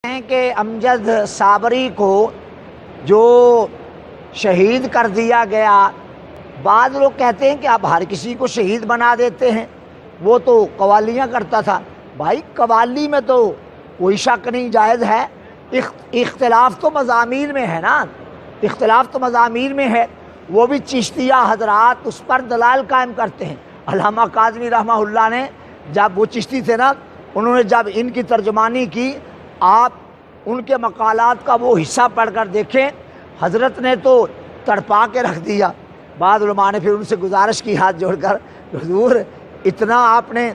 ہیں کہ امجد صابری کو جو شہید کر دیا گیا، بعض لوگ کہتے ہیں کہ آپ ہر کسی کو شہید بنا دیتے ہیں، وہ تو قوالیاں کرتا تھا۔ بھائی قوالی میں تو کوئی شک نہیں، جائز ہے، اختلاف تو مضامین میں ہے نا، اختلاف تو مضامین میں ہے۔ وہ بھی چشتیہ حضرات اس پر دلائل قائم کرتے ہیں۔ علامہ کاظمی رحمہ اللہ نے، جب وہ چشتی تھے نا، انہوں نے جب ان کی ترجمانی کی، آپ ان کے مقالات کا وہ حصہ پڑھ کر دیکھیں، حضرت نے تو تڑپا کے رکھ دیا۔ بعض علماء نے پھر ان سے گزارش کی ہاتھ جوڑ کر، حضور اتنا آپ نے،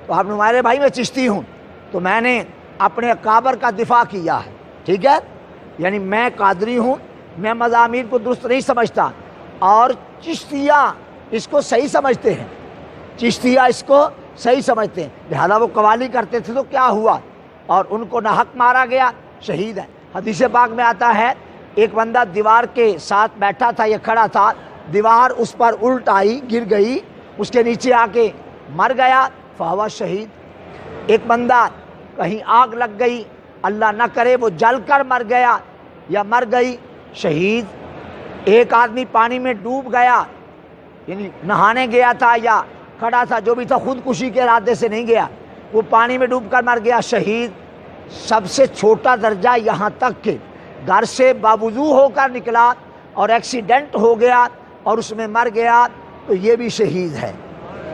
تو آپ نے ہمارے بھائی میں چشتی ہوں تو میں نے اپنے اکابر کا دفاع کیا ہے، ٹھیک ہے، یعنی میں قادری ہوں، میں مضامین کو درست نہیں سمجھتا، اور چشتیہ اس کو صحیح سمجھتے ہیں، چشتیہ اس کو صحیح سمجھتے ہیں، لہذا وہ قوالی کرتے تھے تو کیا ہوا، اور ان کو ناحق مارا گیا، شہید ہے۔ حدیث پاک میں آتا ہے ایک بندہ دیوار کے ساتھ بیٹھا تھا یا کھڑا تھا، دیوار اس پر الٹ آئی، گر گئی، اس کے نیچے آ کے مر گیا، فہو شہید۔ ایک بندہ کہیں آگ لگ گئی، اللہ نہ کرے وہ جل کر مر گیا یا مر گئی، شہید۔ ایک آدمی پانی میں ڈوب گیا، یعنی نہانے گیا تھا یا کھڑا تھا، جو بھی تھا، خودکشی کے ارادے سے نہیں گیا، وہ پانی میں ڈوب کر مر گیا، شہید۔ سب سے چھوٹا درجہ یہاں تک کہ گھر سے باوضو ہو کر نکلا اور ایکسیڈنٹ ہو گیا اور اس میں مر گیا، تو یہ بھی شہید ہے۔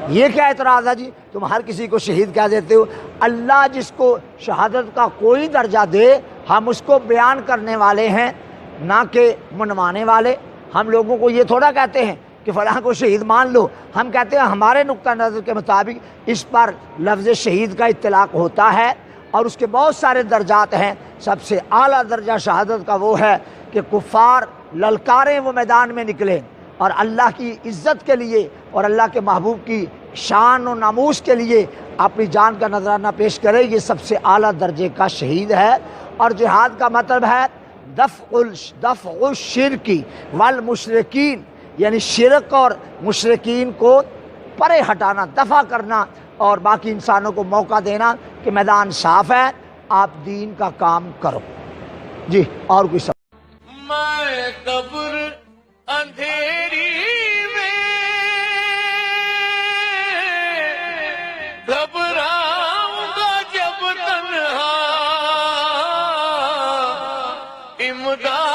یہ کیا اعتراض ہے جی، تم ہر کسی کو شہید کہہ دیتے ہو؟ اللہ جس کو شہادت کا کوئی درجہ دے، ہم اس کو بیان کرنے والے ہیں، نہ کہ منوانے والے۔ ہم لوگوں کو یہ تھوڑا کہتے ہیں کہ فلاں کو شہید مان لو، ہم کہتے ہیں ہمارے نقطہ نظر کے مطابق اس پر لفظ شہید کا اطلاق ہوتا ہے، اور اس کے بہت سارے درجات ہیں۔ سب سے اعلیٰ درجہ شہادت کا وہ ہے کہ کفار للکاریں وہ میدان میں نکلیں اور اللہ کی عزت کے لیے اور اللہ کے محبوب کی شان و ناموس کے لیے اپنی جان کا نذرانہ پیش کرے، یہ سب سے اعلیٰ درجے کا شہید ہے۔ اور جہاد کا مطلب ہے دفع الشرک والمشرکین، یعنی شرک اور مشرکین کو پرے ہٹانا، دفع کرنا، اور باقی انسانوں کو موقع دینا کہ میدان صاف ہے، آپ دین کا کام کرو۔ جی اور کوئی سوال؟ میں قبر اندھیری میں گھبراؤں گا جب تنہا، امداد